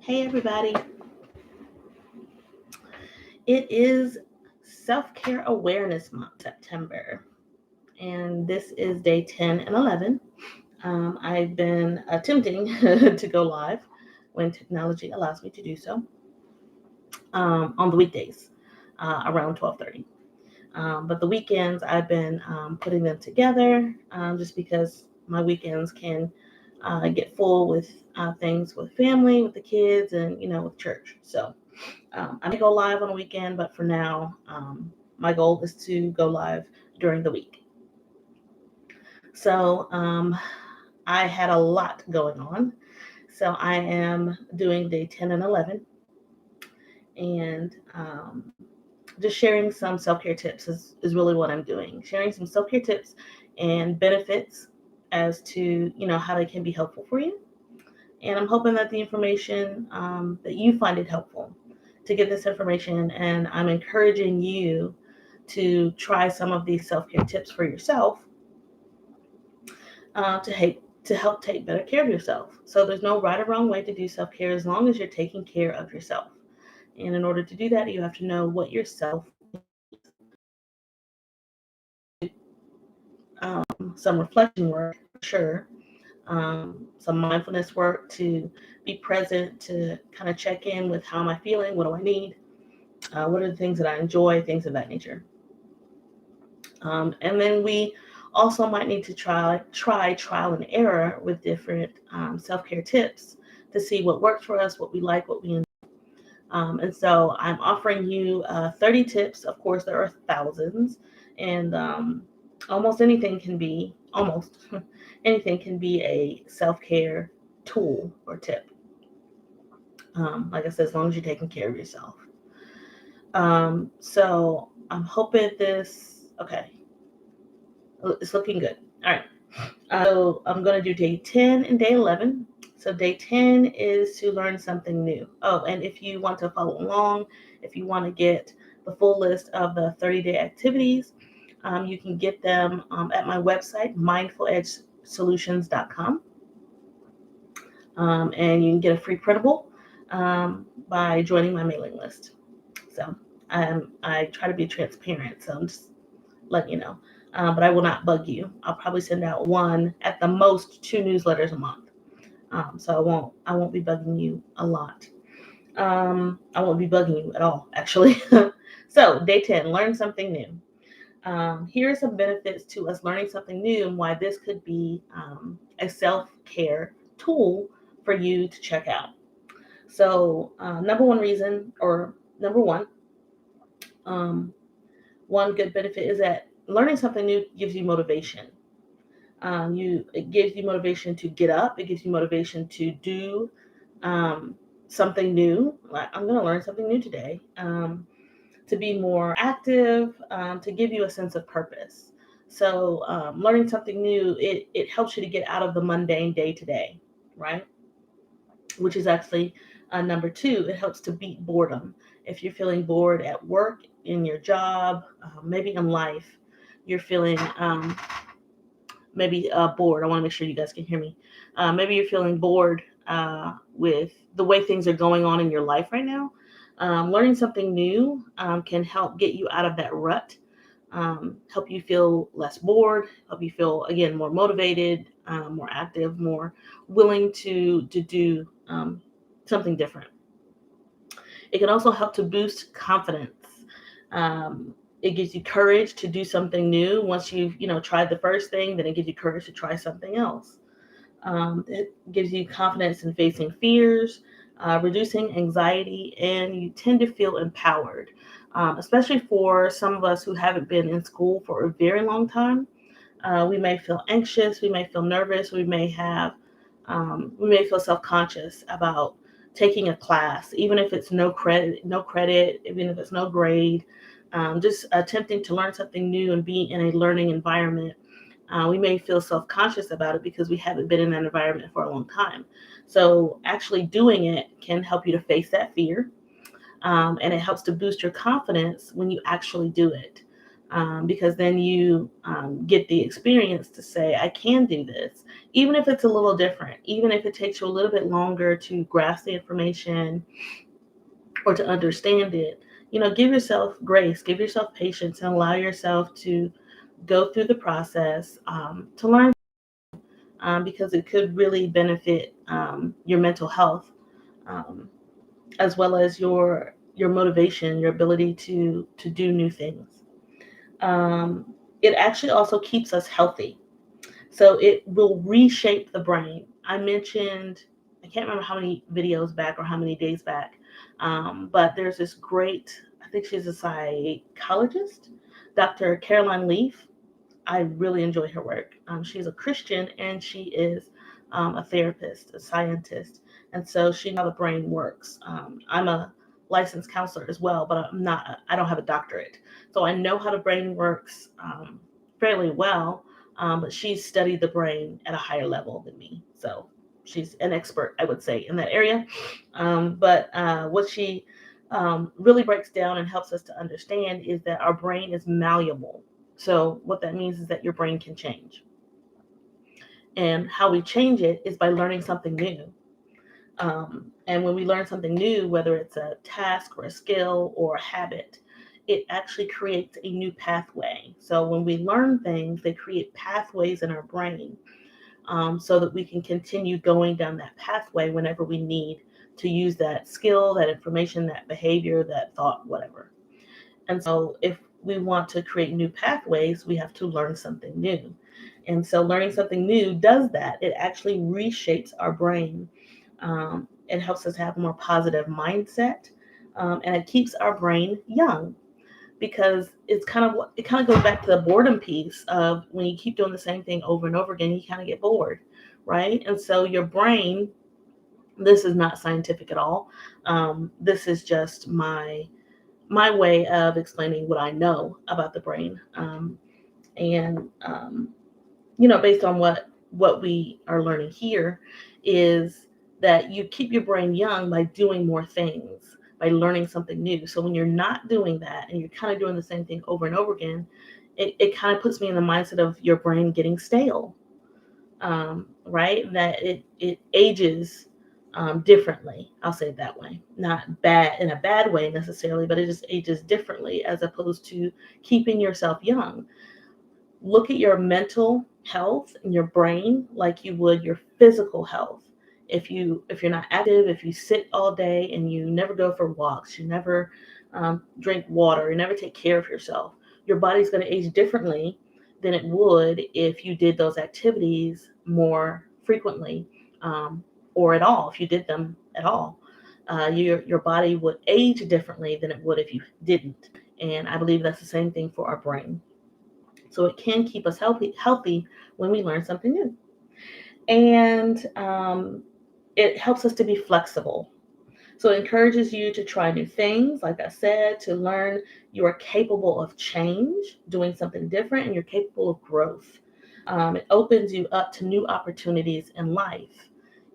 Hey, everybody. It is Self-Care Awareness Month, September, and this is day 10 and 11. I've been attempting to go live when technology allows me to do so on the weekdays around 12:30. But the weekends, I've been putting them together just because my weekends can get full with things with family, with the kids, and with church. So I may go live on a weekend, but for now, my goal is to go live during the week. So I had a lot going on. So I am doing day 10 and 11, and just sharing some self-care tips is really what I'm doing. Sharing some self-care tips and benefits as to, how they can be helpful for you. And I'm hoping that the information, that you find it helpful to get this information. And I'm encouraging you to try some of these self-care tips for yourself to help take better care of yourself. So there's no right or wrong way to do self-care as long as you're taking care of yourself. And in order to do that, you have to know what yourself some reflection work, for sure, some mindfulness work to be present, to kind of check in with how am I feeling, what do I need, what are the things that I enjoy, things of that nature. And then we also might need to try trial and error with different self-care tips to see what works for us, what we like, what we enjoy. And so I'm offering you 30 tips. Of course, there are thousands, and almost anything can be a self-care tool or tip. Like I said, as long as you're taking care of yourself. So I'm hoping okay, it's looking good. All right. So I'm going to do day 10 and day 11. So day 10 is to learn something new. Oh, and if you want to follow along, if you want to get the full list of the 30-day activities, you can get them at my website, mindfuledgesolutions.com. And you can get a free printable by joining my mailing list. So I try to be transparent, so I'm just letting you know. But I will not bug you. I'll probably send out one, at the most 2 newsletters a month. So I won't be bugging you a lot. I won't be bugging you at all, actually. So day 10, learn something new. Here are some benefits to us learning something new and why this could be a self-care tool for you to check out. So number one, one good benefit is that learning something new gives you motivation. It gives you motivation to get up. It gives you motivation to do something new. Like, I'm going to learn something new today. To be more active, to give you a sense of purpose. So learning something new, it helps you to get out of the mundane day to day, right? Which is actually number 2. It helps to beat boredom. If you're feeling bored at work, in your job, maybe in life, you're feeling maybe bored. I want to make sure you guys can hear me. Maybe you're feeling bored with the way things are going on in your life right now. Learning something new can help get you out of that rut, help you feel less bored, help you feel, again, more motivated, more active, more willing to do something different. It can also help to boost confidence. It gives you courage to do something new. Once you've tried the first thing, then it gives you courage to try something else. It gives you confidence in facing fears, reducing anxiety, and you tend to feel empowered, especially for some of us who haven't been in school for a very long time. We may feel anxious, we may feel nervous, we may feel self-conscious about taking a class, even if it's no credit, even if it's no grade. Just attempting to learn something new and be in a learning environment. We may feel self-conscious about it because we haven't been in that environment for a long time. So actually doing it can help you to face that fear, and it helps to boost your confidence when you actually do it. because then you get the experience to say, I can do this, even if it's a little different, even if it takes you a little bit longer to grasp the information or to understand it. Give yourself grace, give yourself patience, and allow yourself to go through the process to learn, because it could really benefit your mental health, um, as well as your motivation, your ability to do new things. It actually also keeps us healthy. So it will reshape the brain. I mentioned, I can't remember how many videos back or how many days back, but there's this great, I think she's a psychologist, Dr. Caroline Leaf. I really enjoy her work. She's a Christian and she is a therapist, a scientist, and so she knows how the brain works. I'm a licensed counselor as well, but I don't have a doctorate, so I know how the brain works fairly well. But she's studied the brain at a higher level than me, so she's an expert, I would say, in that area. But what she really breaks down and helps us to understand is that our brain is malleable. So what that means is that your brain can change. And how we change it is by learning something new. And when we learn something new, whether it's a task or a skill or a habit, it actually creates a new pathway. So when we learn things, they create pathways in our brain, so that we can continue going down that pathway whenever we need to use that skill, that information, that behavior, that thought, whatever. And so if we want to create new pathways, we have to learn something new. And so learning something new does that. It actually reshapes our brain. It helps us have a more positive mindset, and it keeps our brain young, because it kind of goes back to the boredom piece of when you keep doing the same thing over and over again, you kind of get bored, right? And so your brain, this is not scientific at all. This is just my way of explaining what I know about the brain. And based on what we are learning here, is that you keep your brain young by doing more things, by learning something new. So when you're not doing that and you're kind of doing the same thing over and over again, it kind of puts me in the mindset of your brain getting stale, right? That it ages differently. I'll say it that way. Not bad in a bad way necessarily, but it just ages differently as opposed to keeping yourself young. Look at your mental health and your brain like you would your physical health. If you're not active, if you sit all day and you never go for walks, you never drink water, you never take care of yourself, your body's going to age differently than it would if you did those activities more frequently, or at all. If you did them at all, your body would age differently than it would if you didn't. And I believe that's the same thing for our brain. So it can keep us healthy when we learn something new. And it helps us to be flexible. So it encourages you to try new things, like I said, to learn you are capable of change, doing something different, and you're capable of growth. It opens you up to new opportunities in life.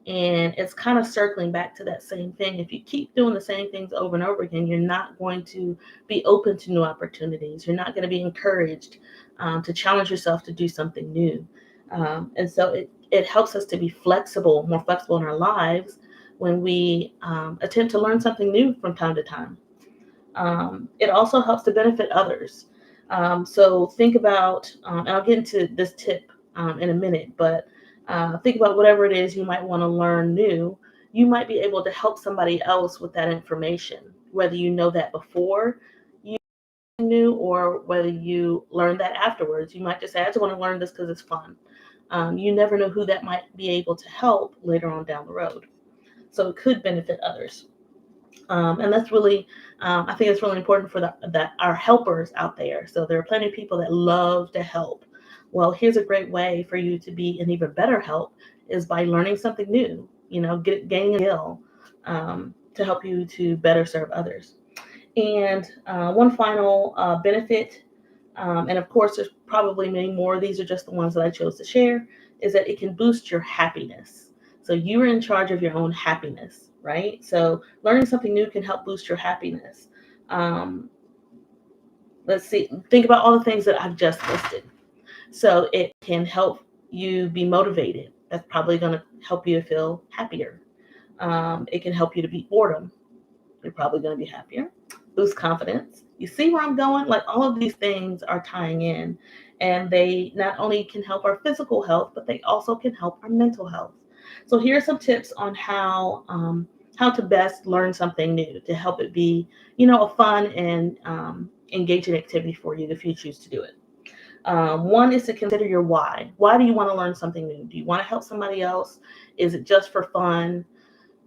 And it's kind of circling back to that same thing. If you keep doing the same things over and over again, you're not going to be open to new opportunities. You're not going to be encouraged to challenge yourself to do something new. And so it helps us to be flexible, more flexible in our lives when we attempt to learn something new from time to time. It also helps to benefit others. So think about, and I'll get into this tip in a minute, but think about whatever it is you might want to learn new. You might be able to help somebody else with that information, whether you know that before you knew or whether you learned that afterwards. You might just say, I just want to learn this because it's fun. You never know who that might be able to help later on down the road. So it could benefit others. And that's really, I think it's really important for that our helpers out there. So there are plenty of people that love to help. Well, here's a great way for you to be an even better help is by learning something new, gaining a skill to help you to better serve others. And one final benefit, and of course, there's probably many more. These are just the ones that I chose to share, is that it can boost your happiness. So you are in charge of your own happiness, right? So learning something new can help boost your happiness. Let's see, think about all the things that I've just listed. So it can help you be motivated. That's probably going to help you feel happier. It can help you to beat boredom. You're probably going to be happier. Boost confidence. You see where I'm going? Like, all of these things are tying in, and they not only can help our physical health, but they also can help our mental health. So here are some tips on how to best learn something new to help it be, a fun and engaging activity for you if you choose to do it. One is to consider your why. Why do you want to learn something new? Do you want to help somebody else? Is it just for fun?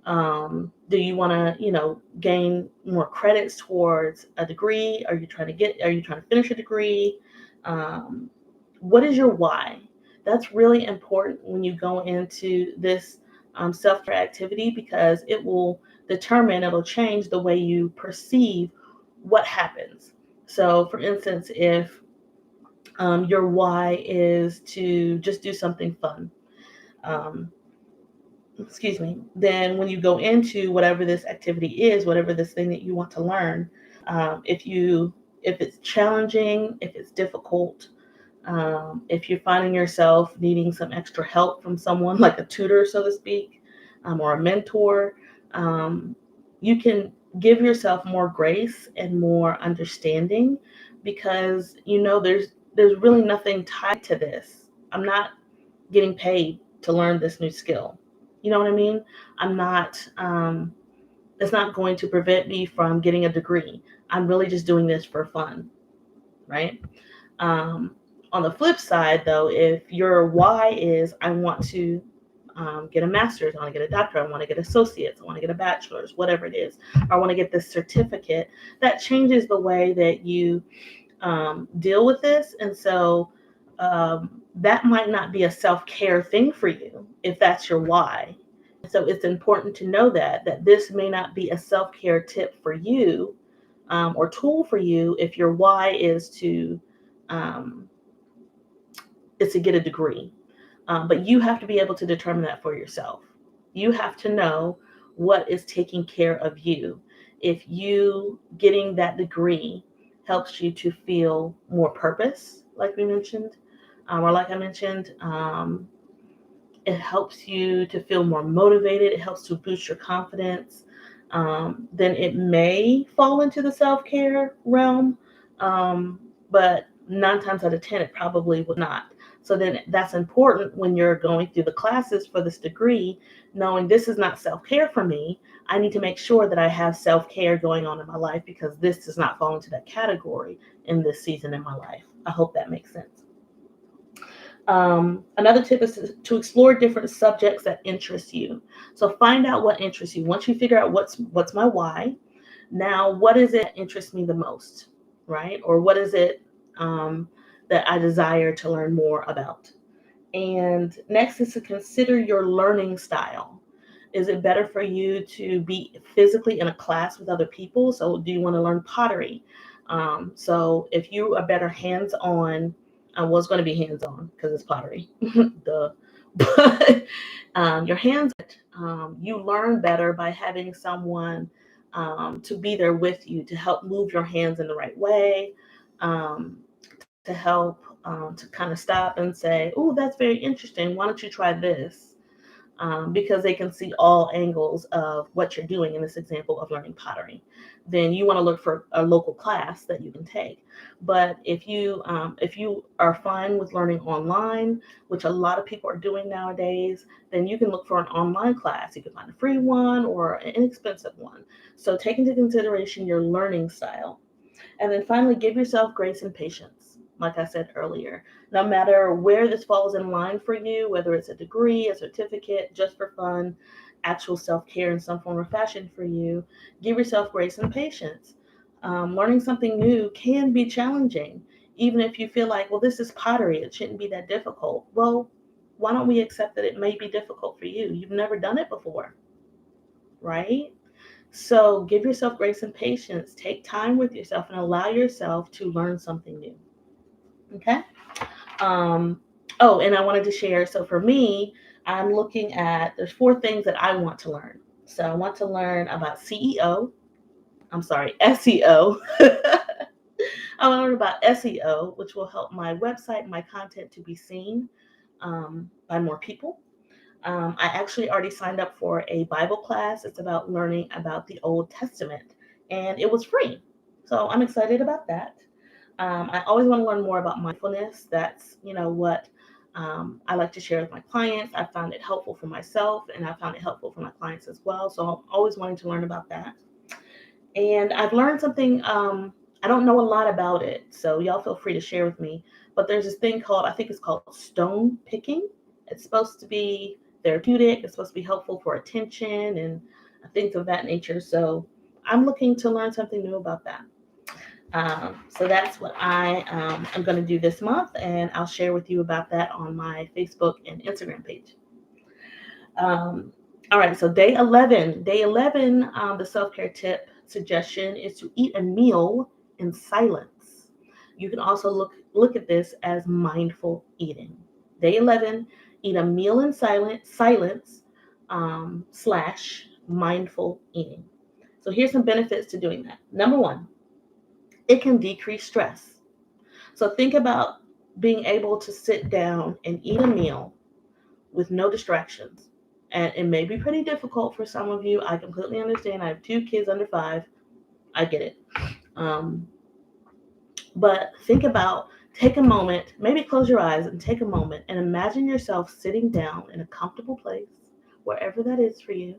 Do you want to, gain more credits towards a degree? Are you trying to finish a degree? What is your why? That's really important when you go into this self-care activity, because it'll change the way you perceive what happens. So for instance, if your why is to just do something fun, um, then when you go into whatever this activity is, whatever this thing that you want to learn, if it's challenging, if it's difficult, if you're finding yourself needing some extra help from someone like a tutor, so to speak, or a mentor, you can give yourself more grace and more understanding, because there's really nothing tied to this. I'm not getting paid to learn this new skill. You know what I mean? I'm not, it's not going to prevent me from getting a degree. I'm really just doing this for fun, right? On the flip side, though, if your why is, I want to get a master's, I want to get a doctorate, I want to get associates, I want to get a bachelor's, whatever it is, I want to get this certificate, that changes the way that you deal with this. And so that might not be a self-care thing for you if that's your why. So it's important to know that this may not be a self-care tip for you, or tool for you, if your why um, is to get a degree. But you have to be able to determine that for yourself. You have to know what is taking care of you. If you getting that degree helps you to feel more purpose, like we mentioned, or like I mentioned, it helps you to feel more motivated. It helps to boost your confidence. Then it may fall into the self-care realm, but 9 times out of 10, it probably would not. So then that's important when you're going through the classes for this degree, knowing this is not self-care for me. I need to make sure that I have self-care going on in my life, because this does not fall into that category in this season in my life. I hope that makes sense. Another tip is to explore different subjects that interest you. So find out what interests you. Once you figure out what's my why, now what is it that interests me the most, right? Or what is it that I desire to learn more about? And next is to consider your learning style. Is it better for you to be physically in a class with other people? So do you want to learn pottery? So if you are better hands-on, it's going to be hands-on because it's pottery. Duh. But your hands, you learn better by having someone to be there with you to help move your hands in the right way, um, to help to kind of stop and say, oh, that's very interesting. Why don't you try this? Because they can see all angles of what you're doing in this example of learning pottery. Then you want to look for a local class that you can take. But if you are fine with learning online, which a lot of people are doing nowadays, then you can look for an online class. You can find a free one or an inexpensive one. So take into consideration your learning style. And then finally, give yourself grace and patience. Like I said earlier, no matter where this falls in line for you, whether it's a degree, a certificate, just for fun, actual self-care in some form or fashion for you, give yourself grace and patience. Learning something new can be challenging, even if you feel like, well, this is pottery, it shouldn't be that difficult. Well, why don't we accept that it may be difficult for you? You've never done it before, right? So give yourself grace and patience. Take time with yourself and allow yourself to learn something new. Okay. And I wanted to share. So for me, I'm looking at, there's 4 things that I want to learn. So I want to learn about SEO. I I learned about SEO, which will help my website and my content to be seen by more people. I actually already signed up for a Bible class. It's about learning about the Old Testament, and it was free. So I'm excited about that. I always want to learn more about mindfulness. That's, what I like to share with my clients. I found it helpful for myself, and I found it helpful for my clients as well. So I'm always wanting to learn about that. And I've learned something, I don't know a lot about it, so y'all feel free to share with me. But there's this thing called, I think it's called stone picking. It's supposed to be therapeutic, it's supposed to be helpful for attention and things of that nature. So I'm looking to learn something new about that. So that's what I am going to do this month, and I'll share with you about that on my Facebook and Instagram page. All right, so day 11. Day 11, the self-care tip suggestion is to eat a meal in silence. You can also look at this as mindful eating. Day 11, eat a meal in silence slash mindful eating. So here's some benefits to doing that. Number one, it can decrease stress. So think about being able to sit down and eat a meal with no distractions. And it may be pretty difficult for some of you. I completely understand. I have 2 kids under 5. I get it. But think about, take a moment, maybe close your eyes and take a moment and imagine yourself sitting down in a comfortable place, wherever that is for you,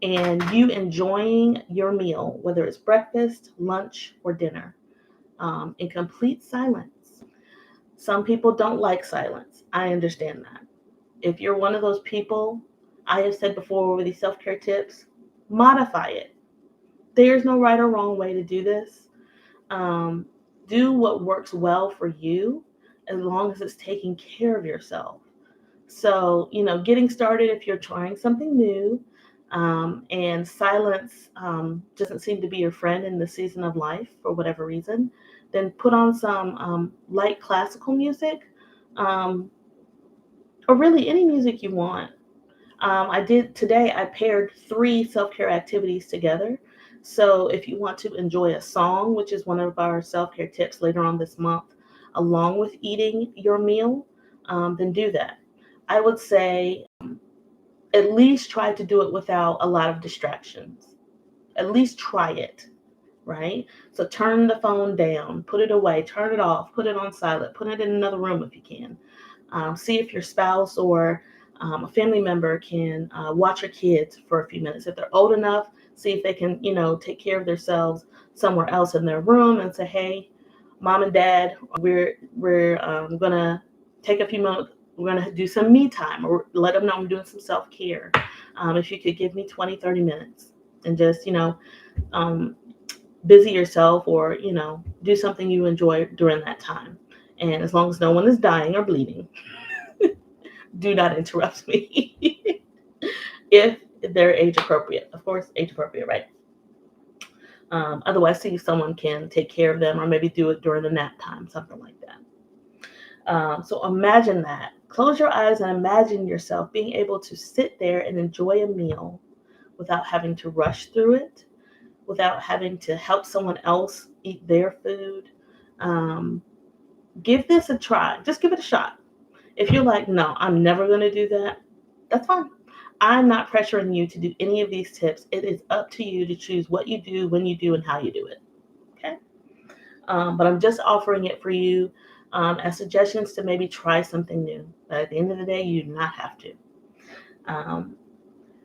and you enjoying your meal, whether it's breakfast, lunch, or dinner, in complete silence. Some people don't like silence. I understand that. If you're one of those people, I have said before with these self-care tips, modify it. There's no right or wrong way to do this. Do what works well for you, as long as it's taking care of yourself. So, getting started if you're trying something new, and silence doesn't seem to be your friend in the season of life for whatever reason, then put on some light classical music, or really any music you want. I paired 3 self-care activities together. So if you want to enjoy a song, which is one of our self-care tips later on this month, along with eating your meal, then do that. I would say at least try to do it without a lot of distractions. At least try it, right? So turn the phone down, put it away, turn it off, put it on silent, put it in another room if you can. See if your spouse or a family member can watch your kids for a few minutes. If they're old enough, see if they can, take care of themselves somewhere else in their room and say, hey, mom and dad, we're gonna take a few minutes. We're gonna do some me time, or let them know I'm doing some self-care. If you could give me 20, 30 minutes and just, busy yourself, or, do something you enjoy during that time. And as long as no one is dying or bleeding, do not interrupt me. If they're age appropriate, of course, age appropriate, right? Otherwise, see if someone can take care of them, or maybe do it during the nap time, something like that. So imagine that. Close your eyes and imagine yourself being able to sit there and enjoy a meal without having to rush through it, without having to help someone else eat their food. Give this a try. Just give it a shot. If you're like, no, I'm never going to do that, that's fine. I'm not pressuring you to do any of these tips. It is up to you to choose what you do, when you do, and how you do it. Okay? But I'm just offering it for you as suggestions to maybe try something new. But at the end of the day, you do not have to.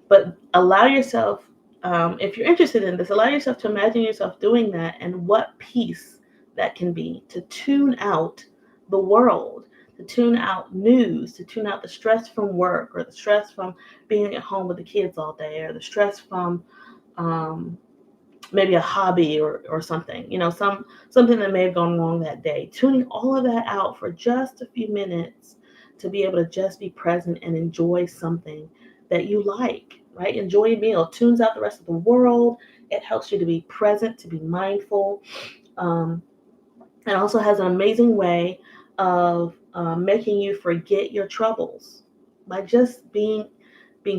But allow yourself, if you're interested in this, allow yourself to imagine yourself doing that, and what peace that can be to tune out the world, to tune out news, to tune out the stress from work, or the stress from being at home with the kids all day, or the stress from maybe a hobby or something, something that may have gone wrong that day. Tuning all of that out for just a few minutes to be able to just be present and enjoy something that you like, right? Enjoy a meal. Tunes out the rest of the world. It helps you to be present, to be mindful. It also has an amazing way of making you forget your troubles by just being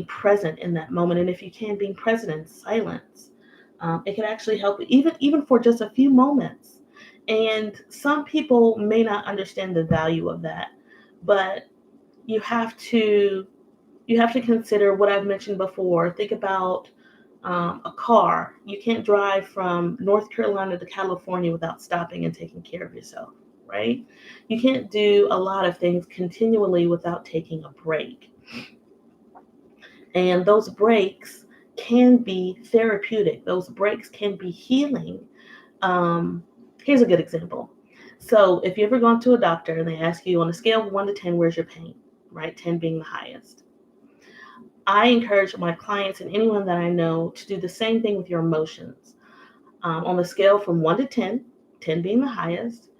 present in that moment. And if you can, being present in silence, it can actually help, even for just a few moments. And some people may not understand the value of that, but you have to consider what I've mentioned before. Think about a car. You can't drive from North Carolina to California without stopping and taking care of yourself, right? You can't do a lot of things continually without taking a break. And those breaks can be therapeutic. Those breaks can be healing. Um, Here's a good example. So if you ever gone to a doctor and they ask you on a scale of 1 to 10, where's your pain, right? 10 being the highest. I encourage my clients and anyone that I know to do the same thing with your emotions. On the scale from 1 to 10, 10 being the highest,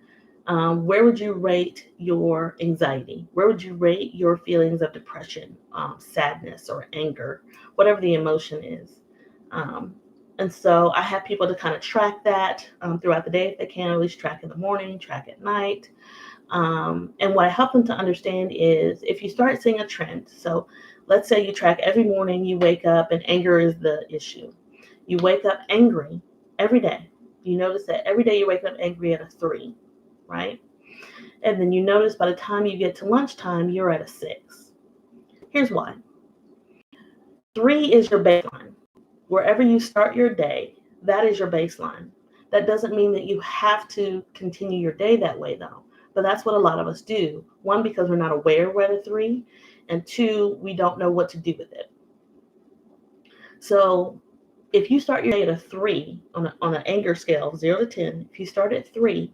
where would you rate your anxiety? Where would you rate your feelings of depression, sadness, or anger, whatever the emotion is? Um, and so I have people to kind of track that throughout the day if they can, at least track in the morning, track at night. And what I help them to understand is if you start seeing a trend, so let's say you track every morning, you wake up and anger is the issue. You wake up angry every day. You notice that every day you wake up angry at a 3, right? And then you notice by the time you get to lunchtime, you're at a 6. Here's why. 3 is your baseline. Wherever you start your day, that is your baseline. That doesn't mean that you have to continue your day that way, though. But that's what a lot of us do. 1, because we're not aware we're at a 3, and 2, we don't know what to do with it. So if you start your day at a 3 on an anger scale of 0 to 10, if you start at 3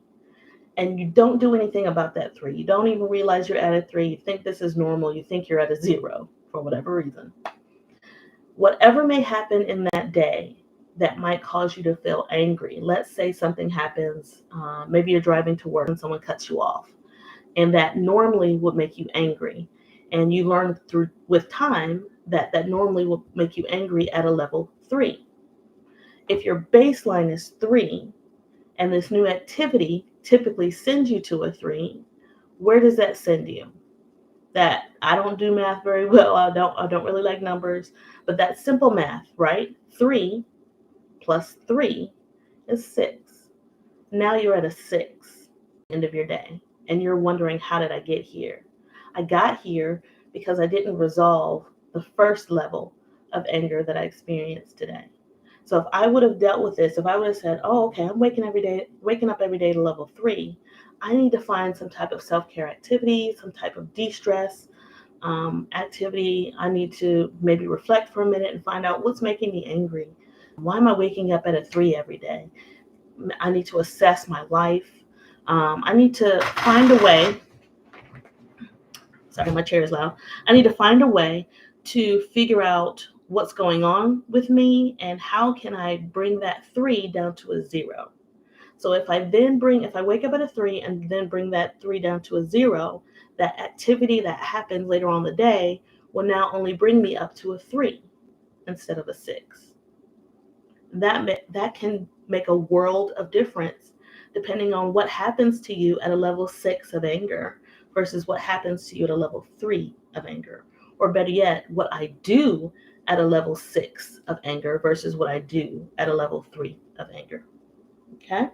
and you don't do anything about that 3, you don't even realize you're at a 3, you think this is normal, you think you're at a 0 for whatever reason. Whatever may happen in that day that might cause you to feel angry. Let's say something happens, maybe you're driving to work and someone cuts you off, and that normally would make you angry. And you learn with time that normally will make you angry at a level 3. If your baseline is 3 and this new activity typically sends you to a 3, where does that send you? That I don't do math very well. I don't really like numbers, but that's simple math, right? 3 plus 3 is 6. Now you're at a 6 end of your day, and you're wondering, how did I get here? I got here because I didn't resolve the first level of anger that I experienced today. So if I would have dealt with this, if I would have said, oh, okay, I'm waking up every day to level 3, I need to find some type of self-care activity, some type of de-stress activity. I need to maybe reflect for a minute and find out what's making me angry. Why am I waking up at a 3 every day? I need to assess my life. I need to find a way. Sorry, my chair is loud. I need to find a way to figure out what's going on with me and how can I bring that 3 down to a 0. So if I wake up at a 3 and then bring that 3 down to a 0, that activity that happens later on in the day will now only bring me up to a 3 instead of a 6. That can make a world of difference depending on what happens to you at a level 6 of anger versus what happens to you at a level 3 of anger. Or better yet, what I do at a level 6 of anger versus what I do at a level 3 of anger. Okay?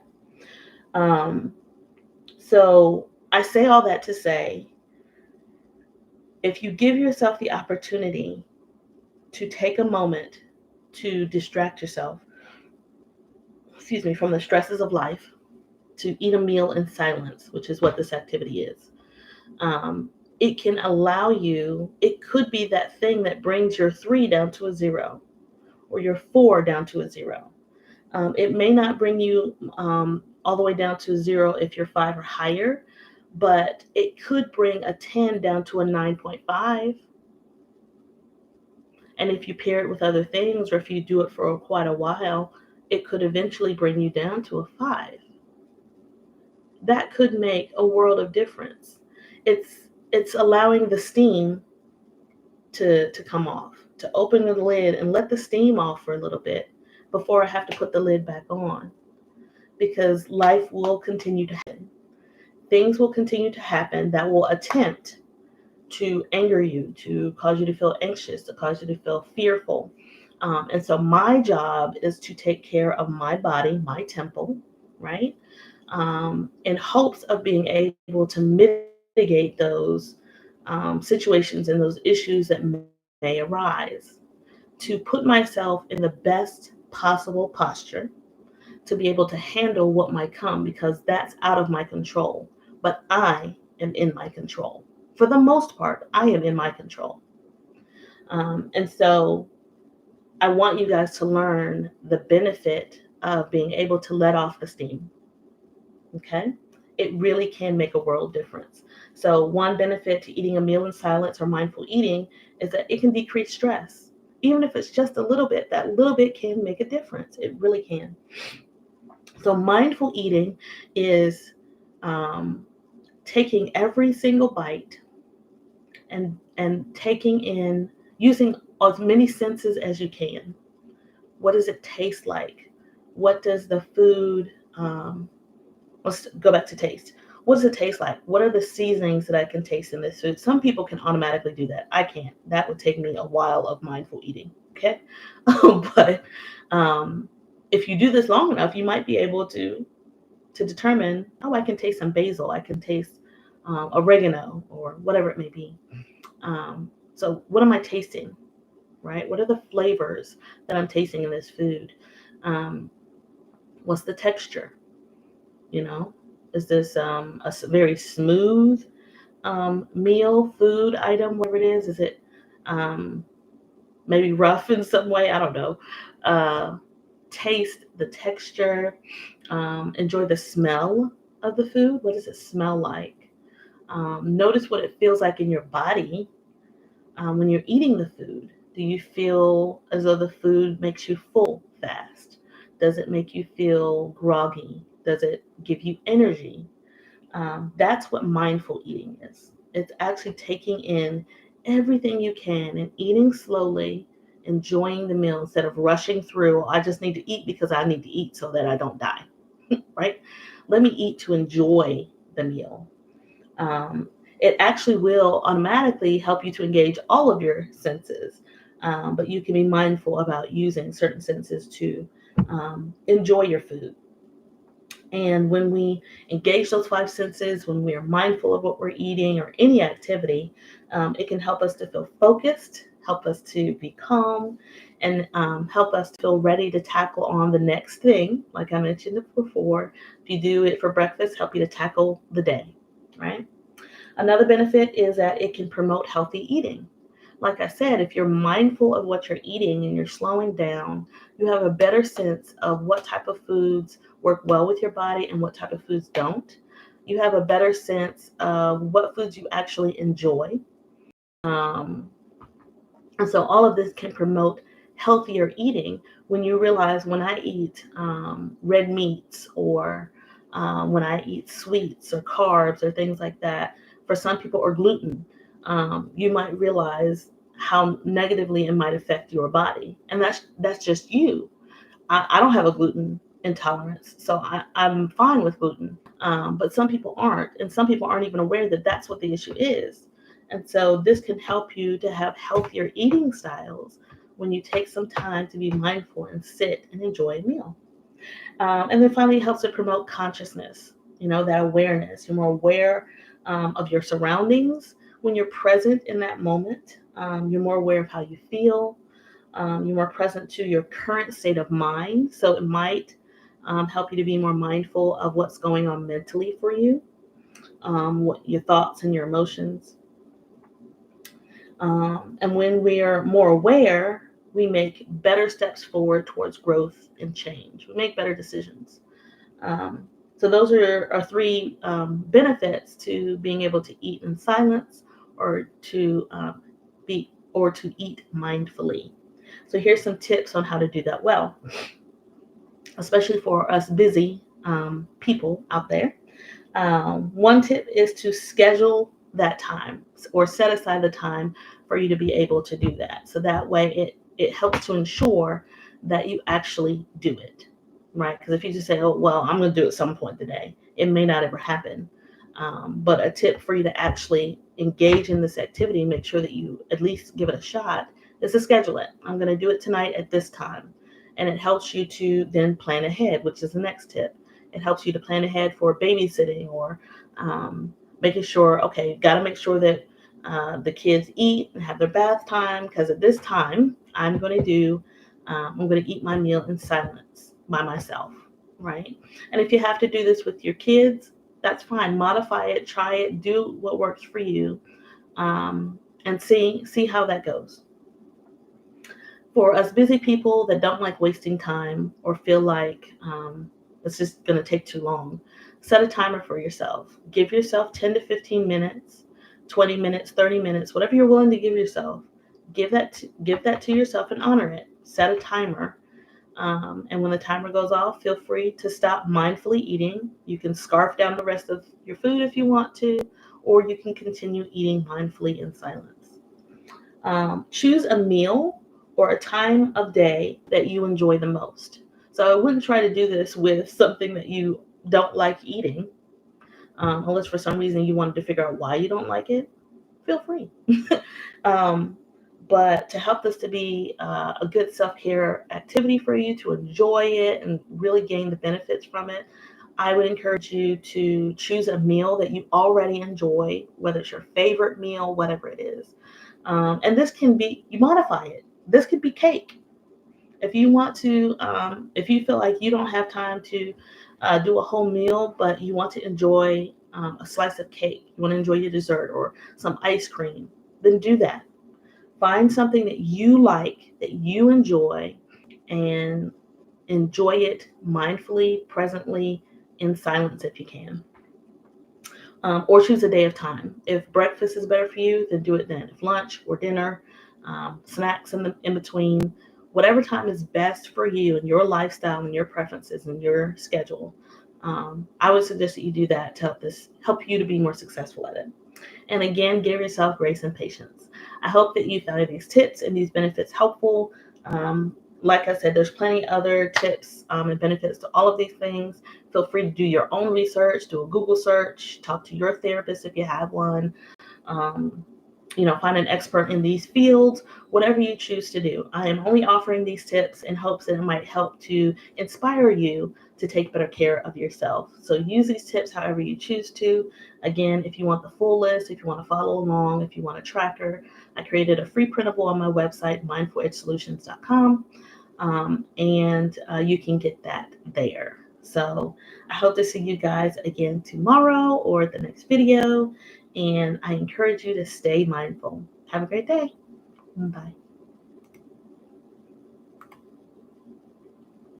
So I say all that to say, if you give yourself the opportunity to take a moment to distract yourself, from the stresses of life, to eat a meal in silence, which is what this activity is, it can allow you, it could be that thing that brings your 3 down to a 0 or your 4 down to a 0. It may not bring you all the way down to a 0 if you're 5 or higher, but it could bring a 10 down to a 9.5. And if you pair it with other things, or if you do it for quite a while, it could eventually bring you down to a 5. That could make a world of difference. It's allowing the steam to come off, to open the lid and let the steam off for a little bit before I have to put the lid back on. Because life will continue to happen. Things will continue to happen that will attempt to anger you, to cause you to feel anxious, to cause you to feel fearful. And so my job is to take care of my body, my temple, right? in hopes of being able to mitigate those situations and those issues that may arise, to put myself in the best possible posture to be able to handle what might come, because that's out of my control. But I am in my control. For the most part, I am in my control. And so I want you guys to learn the benefit of being able to let off the steam. Okay? It really can make a world difference. So, one benefit to eating a meal in silence or mindful eating is that it can decrease stress. Even if it's just a little bit, that little bit can make a difference. It really can. So, mindful eating is um, taking every single bite and taking in, using as many senses as you can. What does it taste like? What does the food, let's go back to taste. What does it taste like? What are the seasonings that I can taste in this food? Some people can automatically do that. I can't. That would take me a while of mindful eating. Okay. But if you do this long enough, you might be able to determine, oh, I can taste some basil. I can taste oregano or whatever it may be. So what am I tasting? Right? What are the flavors that I'm tasting in this food? What's the texture? You know, is this very smooth meal, food item, whatever it is? Is it um, maybe rough in some way? I don't know. Uh, Taste the texture, enjoy the smell of the food. What does it smell like? Notice what it feels like in your body when you're eating the food. Do you feel as though the food makes you full fast? Does it make you feel groggy? Does it give you energy? That's what mindful eating is. It's actually taking in everything you can and eating slowly, enjoying the meal instead of rushing through. I just need to eat because I need to eat so that I don't die, right? Let me eat to enjoy the meal. Um, it actually will automatically help you to engage all of your senses, but you can be mindful about using certain senses to enjoy your food. And when we engage those five senses, when we are mindful of what we're eating or any activity, it can help us to feel focused, help us to be calm, and help us to feel ready to tackle on the next thing. Like I mentioned before, if you do it for breakfast, help you to tackle the day, right? Another benefit is that it can promote healthy eating. Like I said, if you're mindful of what you're eating and you're slowing down, you have a better sense of what type of foods work well with your body and what type of foods don't. You have a better sense of what foods you actually enjoy. Um, and so all of this can promote healthier eating when you realize, when I eat red meats, or when I eat sweets or carbs or things like that, for some people, or gluten, you might realize how negatively it might affect your body. And that's just you. I don't have a gluten intolerance, so I'm fine with gluten. But some people aren't, and some people aren't even aware that that's what the issue is. And so this can help you to have healthier eating styles when you take some time to be mindful and sit and enjoy a meal. And then finally, it helps to promote consciousness, that awareness. You're more aware of your surroundings when you're present in that moment. You're more aware of how you feel. You're more present to your current state of mind. So it might help you to be more mindful of what's going on mentally for you, what your thoughts and your emotions. And when we are more aware, we make better steps forward towards growth and change. We make better decisions. Um, so those are our three benefits to being able to eat in silence, or to to eat mindfully. So here's some tips on how to do that well, especially for us busy people out there. One tip is to schedule that time, or set aside the time for you to be able to do that. So that way it helps to ensure that you actually do it, right? Because if you just say, oh, well, I'm going to do it some point today, it may not ever happen. But a tip for you to actually engage in this activity and make sure that you at least give it a shot is to schedule it. I'm going to do it tonight at this time. And it helps you to then plan ahead, which is the next tip. It helps you to plan ahead for babysitting or making sure, okay, got to make sure that the kids eat and have their bath time, because at this time I'm going to eat my meal in silence by myself, right? And if you have to do this with your kids, that's fine. Modify it, try it, do what works for you, and see how that goes. For us busy people that don't like wasting time or feel like it's just going to take too long, set a timer for yourself. Give yourself 10 to 15 minutes, 20 minutes, 30 minutes, whatever you're willing to give yourself. Give that to yourself and honor it. Set a timer. And when the timer goes off, feel free to stop mindfully eating. You can scarf down the rest of your food if you want to, or you can continue eating mindfully in silence. Choose a meal or a time of day that you enjoy the most. So I wouldn't try to do this with something that you don't like eating, unless for some reason you wanted to figure out why you don't like it. Feel free. um, but to help this to be a good self-care activity for you, to enjoy it and really gain the benefits from it, I would encourage you to choose a meal that you already enjoy, whether it's your favorite meal, whatever it is. And this can be, you modify it. This could be cake. If you want to, if you feel like you don't have time to do a whole meal, but you want to enjoy a slice of cake, you want to enjoy your dessert or some ice cream, then do that. Find something that you like, that you enjoy, and enjoy it mindfully, presently, in silence if you can. Or choose a day of time. If breakfast is better for you, then do it then. If lunch or dinner, snacks in between, whatever time is best for you and your lifestyle and your preferences and your schedule, I would suggest that you do that to help you to be more successful at it. And again, give yourself grace and patience. I hope that you found these tips and these benefits helpful. Like I said, there's plenty other tips and benefits to all of these things. Feel free to do your own research, do a Google search, talk to your therapist if you have one. Um, find an expert in these fields, whatever you choose to do. I am only offering these tips in hopes that it might help to inspire you to take better care of yourself. So use these tips however you choose to. Again, if you want the full list, if you want to follow along, if you want a tracker, I created a free printable on my website, mindfuledgesolutions.com, and you can get that there. So I hope to see you guys again tomorrow or at the next video. And I encourage you to stay mindful. Have a great day. Bye.